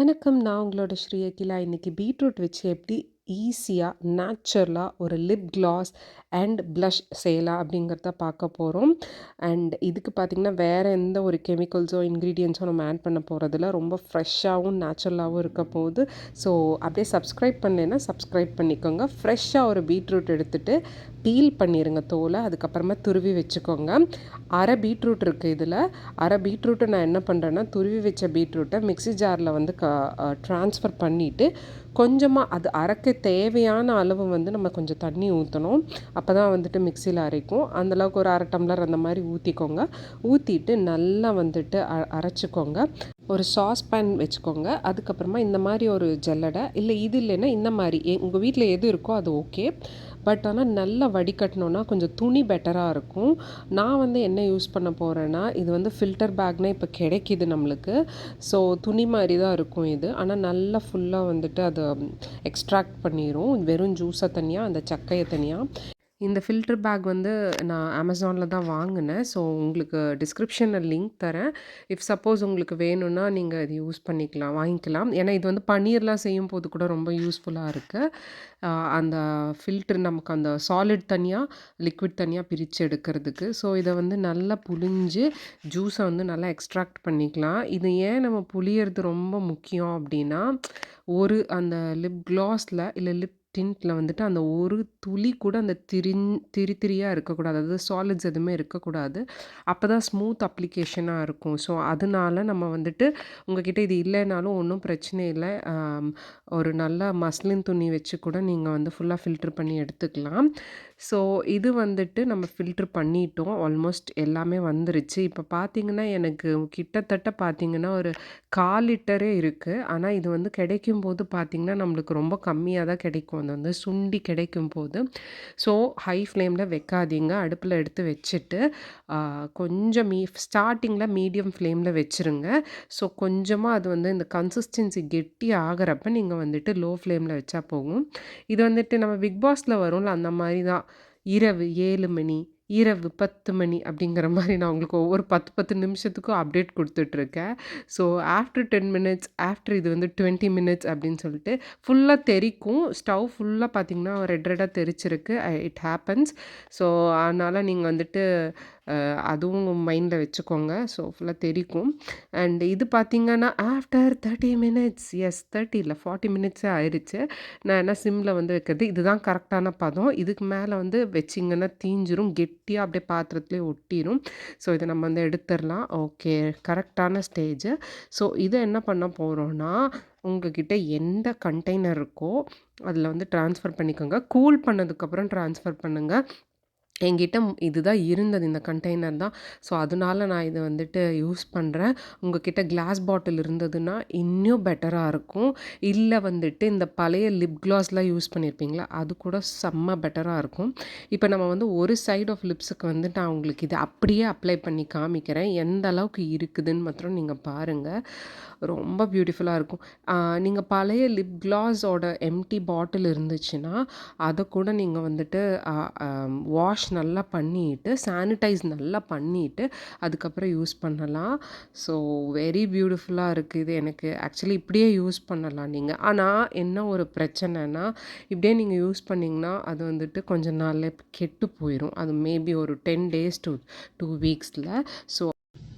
வணக்கம். நான் உங்களோட ஸ்ரீ அகிலா. இன்னைக்கு பீட்ரூட் வச்சு எப்படி ஈஸியா, நேச்சுரலா ஒரு லிப் கிளாஸ் அண்ட் ப்ளஷ் செய்யலாம் அப்படிங்கிறத பார்க்க போறோம். அண்ட் இதுக்கு பார்த்தீங்கன்னா, வேற எந்த ஒரு கெமிக்கல்ஸோ, இன்கிரீடியன்ட்ஸோ நம்ம ஆட் பண்ண போறதில்ல. ரொம்ப ஃப்ரெஷ்ஷாவும், நேச்சுரலாவும் இருக்க போகுது. ஸோ, அப்படியே சப்ஸ்கிரைப் பண்ணலைன்னா சப்ஸ்கிரைப் பண்ணிக்கோங்க. ஃப்ரெஷ்ஷா ஒரு பீட்ரூட் எடுத்துட்டு பீல் பண்ணிருங்க தோலை. அதுக்கப்புறமா துருவி வச்சுக்கோங்க. அரை பீட்ரூட் இருக்குது இதில். அரை பீட்ரூட்டை நான் என்ன பண்ணுறேன்னா, துருவி வச்ச பீட்ரூட்டை மிக்ஸி ஜாரில் வந்து ட்ரான்ஸ்ஃபர் பண்ணிவிட்டு கொஞ்சமாக அது அரைக்க தேவையான அளவு வந்து நம்ம கொஞ்சம் தண்ணி ஊற்றணும். அப்போ தான் வந்துட்டு மிக்சியில் அரைக்கும். அந்தளவுக்கு ஒரு அரை டம்ளர் அந்த மாதிரி ஊற்றிக்கோங்க. ஊற்றிட்டு நல்லா வந்துட்டு அரைச்சிக்கோங்க. ஒரு சாஸ் பேன் வச்சுக்கோங்க. அதுக்கப்புறமா இந்த மாதிரி ஒரு ஜல்லடை, இல்லை இது இல்லைன்னா இந்த மாதிரி உங்கள் வீட்டில் எது இருக்கோ அது ஓகே. பட் ஆனால் நல்லா வடிகட்டணுன்னா கொஞ்சம் துணி பெட்டராக இருக்கும். நான் வந்து என்ன யூஸ் பண்ண போகிறேன்னா, இது வந்து ஃபில்டர் பேக்னால் இப்போ கிடைக்கிது நம்மளுக்கு. ஸோ துணி மாதிரி தான் இருக்கும் இது. ஆனால் நல்லா ஃபுல்லாக வந்துட்டு அதை எக்ஸ்ட்ராக்ட் பண்ணிடும். வெறும் ஜூஸை தனியாக, அந்த சக்கையை தனியாக. இந்த ஃபில்டர் பேக் வந்து நான் அமேசானில் தான் வாங்கினேன். ஸோ உங்களுக்கு டிஸ்கிரிப்ஷனில் லிங்க் தரேன். இஃப் சப்போஸ் உங்களுக்கு வேணும்னா நீங்கள் இது யூஸ் பண்ணிக்கலாம், வாங்கிக்கலாம். ஏன்னா இது வந்து பன்னீர்லாம் செய்யும்போது கூட ரொம்ப யூஸ்ஃபுல்லாக இருக்குது. அந்த ஃபில்டர் நமக்கு அந்த சாலிட் தனியாக, லிக்விட் தனியாக பிரித்து எடுக்கிறதுக்கு. ஸோ இதை வந்து நல்லா புழிஞ்சு ஜூஸை வந்து நல்லா எக்ஸ்ட்ராக்ட் பண்ணிக்கலாம். இது ஏன் நம்ம புளியறது ரொம்ப முக்கியம் அப்படின்னா, ஒரு அந்த லிப் கிளாஸில் இல்லை லிப் டிண்ட்டில் வந்துட்டு அந்த ஒரு துளி கூட அந்த திரியாக இருக்கக்கூடாது. அதாவது சாலிட்ஸ் எதுவுமே இருக்கக்கூடாது. அப்போ தான் ஸ்மூத் அப்ளிகேஷனாக இருக்கும். ஸோ அதனால நம்ம வந்துட்டு உங்ககிட்ட இது இல்லைனாலும் ஒன்றும் பிரச்சனை இல்லை. ஒரு நல்ல மஸ்லின் துணி வச்சு கூட நீங்கள் வந்து ஃபுல்லாக ஃபில்டர் பண்ணி எடுத்துக்கலாம். ஸோ இது வந்துட்டு நம்ம ஃபில்டர் பண்ணிட்டோம். ஆல்மோஸ்ட் எல்லாமே வந்துருச்சு. இப்போ பார்த்தீங்கன்னா, எனக்கு கிட்டத்தட்ட பார்த்தீங்கன்னா ஒரு 1/4 லிட்டரே இருக்குது. ஆனால் இது வந்து கிடைக்கும்போது பார்த்தீங்கன்னா, நம்மளுக்கு ரொம்ப கம்மியாக தான் கிடைக்கும். அது வந்து சுண்டி கிடைக்கும்போது. ஸோ ஹை ஃப்ளேமில் வைக்காதீங்க. அடுப்பில் எடுத்து வச்சுட்டு கொஞ்சம் ஸ்டார்டிங்கில் மீடியம் ஃப்ளேமில் வச்சுருங்க. ஸோ கொஞ்சமாக அது வந்து இந்த கன்சிஸ்டன்சி கெட்டி ஆகிறப்ப நீங்கள் வந்துட்டு லோ ஃப்ளேமில் வச்சா போகும். இது வந்துட்டு நம்ம பிக் பாஸில் வரும்ல, அந்த மாதிரி தான். இரவு 7 மணி, இரவு 10 மணி அப்படிங்கிற மாதிரி நான் உங்களுக்கு ஒவ்வொரு 10 நிமிஷத்துக்கும் அப்டேட் கொடுத்துட்ருக்கேன். ஸோ ஆஃப்டர் 10 மினிட்ஸ், ஆஃப்டர் இது வந்து 20 மினிட்ஸ் அப்படின்னு சொல்லிட்டு ஃபுல்லாக தெறிக்கும். ஸ்டவ் ஃபுல்லாக பார்த்தீங்கன்னா ரெட்டாக தெறிச்சிருக்கு. It happens. ஸோ அதனால் நீங்கள் வந்துட்டு அதுவும் மைண்டில் வச்சுக்கோங்க. ஸோ ஃபுல்லாக தெறிக்கும். அண்ட் இது பார்த்தீங்கன்னா ஆஃப்டர் 30 மினிட்ஸ், எஸ் 30 இல்லை 40 மினிட்ஸே ஆயிடுச்சு. நான் என்ன சிம்மில் வந்து வைக்கிறது, இதுதான் கரெக்டான பதம். இதுக்கு மேலே வந்து வச்சிங்கன்னா தீஞ்சிரும், கெட்டியாக அப்படியே பாத்திரத்துலேயே ஒட்டிடும். ஸோ இதை நம்ம வந்து எடுத்துடலாம். ஓகே, கரெக்டான ஸ்டேஜ். ஸோ இதை என்ன பண்ண போகிறோன்னா, உங்ககிட்ட எந்த கண்டெய்னர் இருக்கோ அதில் வந்து ட்ரான்ஸ்ஃபர் பண்ணிக்கோங்க. கூல் பண்ணதுக்கப்புறம் ட்ரான்ஸ்ஃபர் பண்ணுங்கள். என்கிட்ட இதுதான் இருந்தது, இந்த கண்டெய்னர் தான். ஸோ அதனால நான் இதை வந்துட்டு யூஸ் பண்ணுறேன். உங்ககிட்ட கிளாஸ் பாட்டில் இருந்ததுன்னா இன்னும் பெட்டராக இருக்கும். இல்லை வந்துட்டு இந்த பழைய லிப் கிளாஸ்லாம் யூஸ் பண்ணியிருப்பீங்களா, அது கூட செம்ம பெட்டராக இருக்கும். இப்போ நம்ம வந்து ஒரு சைட் ஆஃப் லிப்ஸுக்கு வந்து நான் உங்களுக்கு இதை அப்படியே அப்ளை பண்ணி காமிக்கிறேன். எந்த அளவுக்கு இருக்குதுன்னு மாத்திரம் நீங்கள் பாருங்கள். ரொம்ப பியூட்டிஃபுல்லாக இருக்கும். நீங்கள் பழைய லிப் கிளாஸோட எம்டி பாட்டில் இருந்துச்சுன்னா அதை கூட நீங்கள் வந்துட்டு வாஷ் நல்லா பண்ணிட்டு, சானிடைஸ் நல்லா பண்ணிட்டு அதுக்கப்புறம் யூஸ் பண்ணலாம். ஸோ வெரி பியூட்டிஃபுல்லாக இருக்குது. இது எனக்கு ஆக்சுவலி இப்படியே யூஸ் பண்ணலாம் நீங்கள். ஆனால் என்ன ஒரு பிரச்சனைனா, இப்படியே நீங்கள் யூஸ் பண்ணிங்கன்னா அது வந்துட்டு கொஞ்ச நாள்ல கெட்டு போயிடும். அது மேபி ஒரு 10 டேஸ் டு 2 வீக்ஸில். ஸோ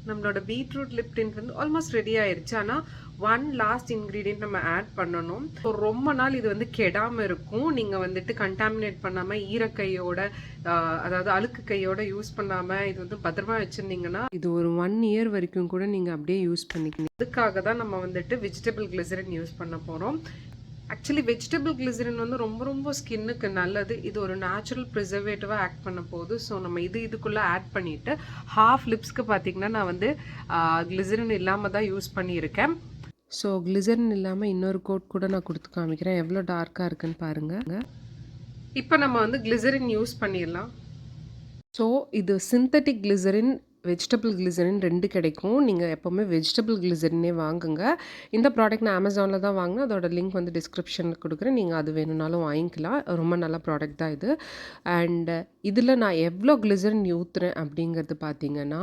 நம்மளோட பீட்ரூட் லிப் டிண்ட் வந்து ஆல்மோஸ்ட் ரெடி ஆயிடுச்சு. ஆனால் ஒன் லாஸ்ட் இன்க்ரீடியன்ட் நம்ம ஆட் பண்ணணும். ஸோ ரொம்ப நாள் இது வந்து கெடாமல் இருக்கும். நீங்கள் வந்துட்டு கண்டாமினேட் பண்ணாமல் ஈரக்கையோட, அதாவது அழுக்கு கையோட யூஸ் பண்ணாமல் இது வந்து பத்திரமா வச்சுருந்தீங்கன்னா இது ஒரு 1 இயர் வரைக்கும் கூட நீங்கள் அப்படியே யூஸ் பண்ணிக்கணும். அதுக்காக தான் நம்ம வந்துட்டு வெஜிடபிள் கிளிசரின் யூஸ் பண்ண போகிறோம். ஆக்சுவலி வெஜிடபிள் கிளிசரின் வந்து ரொம்ப ஸ்கின்னுக்கு நல்லது. இது ஒரு நேச்சுரல் ப்ரிசர்வேட்டிவாக ஆக்ட் பண்ண போகுது. ஸோ நம்ம இதுக்குள்ளே ஆட் பண்ணிவிட்டு ஹாஃப் லிப்ஸ்க்கு பார்த்திங்கன்னா நான் வந்து கிளிசரின் இல்லாமல் தான் யூஸ் பண்ணியிருக்கேன். ஸோ கிளிசரின் இல்லாமல் இன்னொரு கோட் கூட நான் கொடுத்து காமிக்கிறேன். எவ்வளோ டார்க்காக இருக்குன்னு பாருங்கள். இப்போ நம்ம வந்து கிளிசரின் யூஸ் பண்ணிடலாம். ஸோ இது சிந்தட்டிக் கிளிசரின் வெஜிடபிள் கிளிசரின் 2 கிடைக்கும். நீங்க எப்பவுமே வெஜிடபிள் கிளிசரினே வாங்குங்க. இந்த ப்ராடக்ட் நான் Amazonல தான் வாங்குனேன். அதோட லிங்க் வந்து டிஸ்கிரிப்ஷன்ல குடுக்குறேன். நீங்க அது வேணும்னாலும் வாங்கிக்கலாம். ரொம்ப நல்ல ப்ராடக்ட் தான் இது. அண்ட் இதில நான் எவ்வளோ கிளிசரின் ஊத்துறேன் அப்படிங்கிறது பார்த்தீங்கன்னா,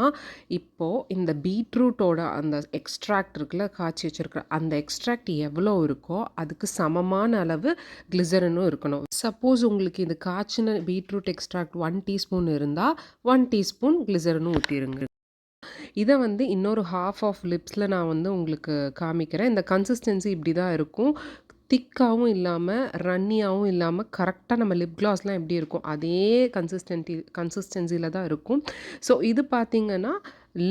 இப்போ இந்த பீட்ரூட்டோட அந்த எக்ஸ்ட்ராக்ட் இருக்குல்ல, காய்ச்சி வச்சிருக்கிற அந்த எக்ஸ்ட்ராக்ட் எவ்வளோ இருக்கோ, அதுக்கு சமமான அளவு கிளிசரினும் இருக்கணும். சப்போஸ் உங்களுக்கு இது காய்ச்சின பீட்ரூட் எக்ஸ்ட்ராக்ட் 1 டீஸ்பூன் இருந்தா, 1 டீஸ்பூன் கிளிசரினும் ஊத்திருங்க. இத வந்து இன்னொரு ஹால்ஃப் ஆஃப் லிப்ஸ்ல நான் வந்து உங்களுக்கு காமிக்கிறேன். இந்த கன்சிஸ்டன்சி இப்படி தான் இருக்கும். திக்காவும் இல்லாம, ரன்னியாவும் இல்லாம, கரெக்ட்டா நம்ம லிப் கிளாஸ்லாம் எப்படி இருக்கும், அதே கன்சிஸ்டன்சில தான் இருக்கும். ஸோ இது பார்த்தீங்கன்னா,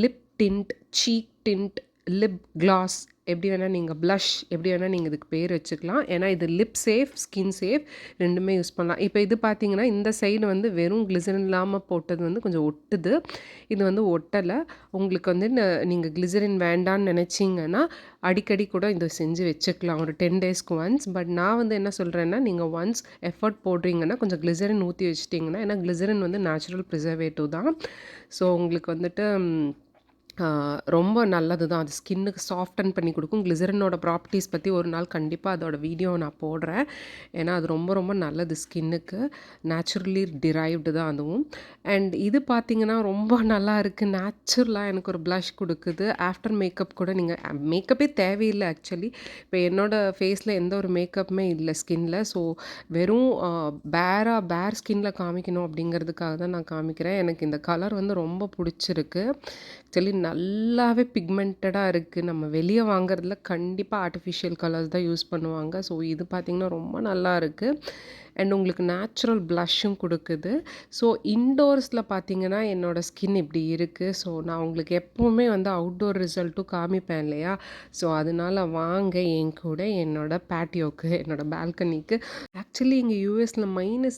lip tint, cheek tint, lip gloss எப்படி வேணா நீங்க ப்ளஷ் எப்படி வேணா நீங்க இதுக்கு பேர் வச்சுக்கலாம். ஏன்னா இது லிப் சேஃப், ஸ்கின் சேஃப் 2மே யூஸ் பண்ணலாம். இப்போ இது பார்த்தீங்கன்னா, இந்த சைடு வந்து வெறும் கிளிசரின் இல்லாம போட்டது வந்து கொஞ்சம் ஒட்டுது. இது வந்து ஒட்டல. உங்களுக்கு வந்து நீங்க கிளிசரின் வேண்டான்னு நெனச்சீங்கன்னா, அடிக்கடி கூட இத செஞ்சு வச்சுக்கலாம். ஒரு 10 டேஸ்க்கு ஒன்ஸ். பட் நான் வந்து என்ன சொல்றேன்னா, நீங்க ஒன்ஸ் எஃபோர்ட் போடுறீங்கன்னா, கொஞ்சம் கிளிசரின் ஊத்தி வச்சுட்டீங்கன்னா, ஏன்னா கிளிசரின் வந்து நேச்சுரல் ப்ரிசர்வேட்டிவ் தான். ஸோ உங்களுக்கு வந்துட்டு ரொம்ப நல்லது தான். அது ஸ்கின்னுக்கு சாஃப்டன் பண்ணி குடுக்கும். கிளிசரினோட ப்ராப்பர்ட்டீஸ் பத்தி ஒரு நாள் கண்டிப்பா அதோட வீடியோ நான் போடுறேன். ஏன்னா அது ரொம்ப ரொம்ப நல்லது ஸ்கின்னுக்கு. நேச்சுரலி டிரைவ்டு தான் அதுவும். அண்ட் இது பார்த்தீங்கன்னா, ரொம்ப நல்லா இருக்கு. நேச்சுரலா எனக்கு ஒரு ப்ளஷ் குடுக்குது. ஆஃப்டர் மேக்கப் கூட நீங்க மேக்கப்பே தேவையில்ல ஆக்சுவலி. இப்போ என்னோட ஃபேஸ்ல எந்த ஒரு மேக்கப்புமே இல்ல ஸ்கின்ல. ஸோ வெறும் பேர் ஸ்கின்ல காமிக்கணும் அப்படிங்கிறதுக்காக தான் நான் காமிக்கிறேன். எனக்கு இந்த கலர் வந்து ரொம்ப புடிச்சிருக்கு. ஆக்சுவலி நல்லாவே பிக்மெண்டடா இருக்கு. நம்ம வெளிய வாங்குறதுல கண்டிப்பா ஆர்ட்டிஃபிஷியல் கலர்ஸ் தான் யூஸ் பண்ணுவாங்க. ஸோ இது பார்த்தீங்கன்னா, ரொம்ப நல்லா இருக்கு. அண்ட் உங்களுக்கு நேச்சுரல் ப்ளஷ்ஷும் குடுக்குது. ஸோ இன்டோர்ஸ்ல பார்த்தீங்கன்னா, என்னோட ஸ்கின் இப்படி இருக்கு. ஸோ நான் உங்களுக்கு எப்பவுமே வந்து அவுட்டோர் ரிசல்ட்டும் காமிப்பேன் இல்லையா? ஸோ அதனால வாங்க என் கூட என்னோட பேட்டியோக்கு, என்னோட பால்கனிக்கு. ஆக்சுவலி இங்க யுஎஸ்ல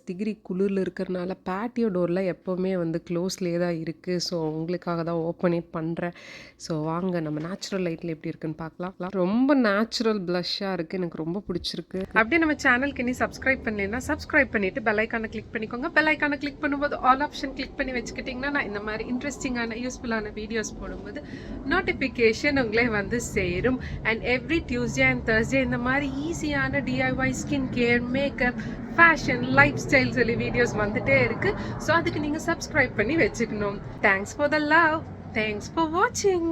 -டிகிரி குளிர்ல இருக்கிறனால பேட்டியோ டோர்லாம் எப்பவுமே வந்து க்ளோஸ்லயே தான் இருக்கு. ஸோ உங்களுக்காக தான் ஓப்பனே பண்றேன். ஸோ வாங்க நம்ம நேச்சுரல் லைட்ல எப்படி இருக்குன்னு பார்க்கலாம். ரொம்ப நேச்சுரல் ப்ளஷ்ஷா இருக்கு. எனக்கு ரொம்ப பிடிச்சிருக்கு. அப்படியே நம்ம சேனலுக்கு இனி சப்ஸ்கிரைப் பண்ணலைன்னா சப்ஸ்கிரைப் பண்ணிட்டு பெல் ஐக்கானை கிளிக் பண்ணிக்கோங்க. பெல் ஐக்கானை கிளிக் பண்ணும்போது ஆல் ஆப்ஷன் கிளிக் பண்ணி வச்சுக்கிட்டிங்கன்னா, நான் இந்த மாதிரி இன்ட்ரெஸ்டிங்கான யூஸ்ஃபுல்லான வீடியோஸ் போடும்போது நோட்டிஃபிகேஷன் உங்களே வந்து சேரும். And every Tuesday and Thursday இந்த மாதிரி ஈஸியான DIY skin care, makeup, fashion, life style சொல்லி வீடியோஸ் வந்துட்டே இருக்கு. ஸோ அதுக்கு நீங்கள் சப்ஸ்கிரைப் பண்ணி வச்சுக்கணும். Thanks for the love. Thanks for வாட்சிங்.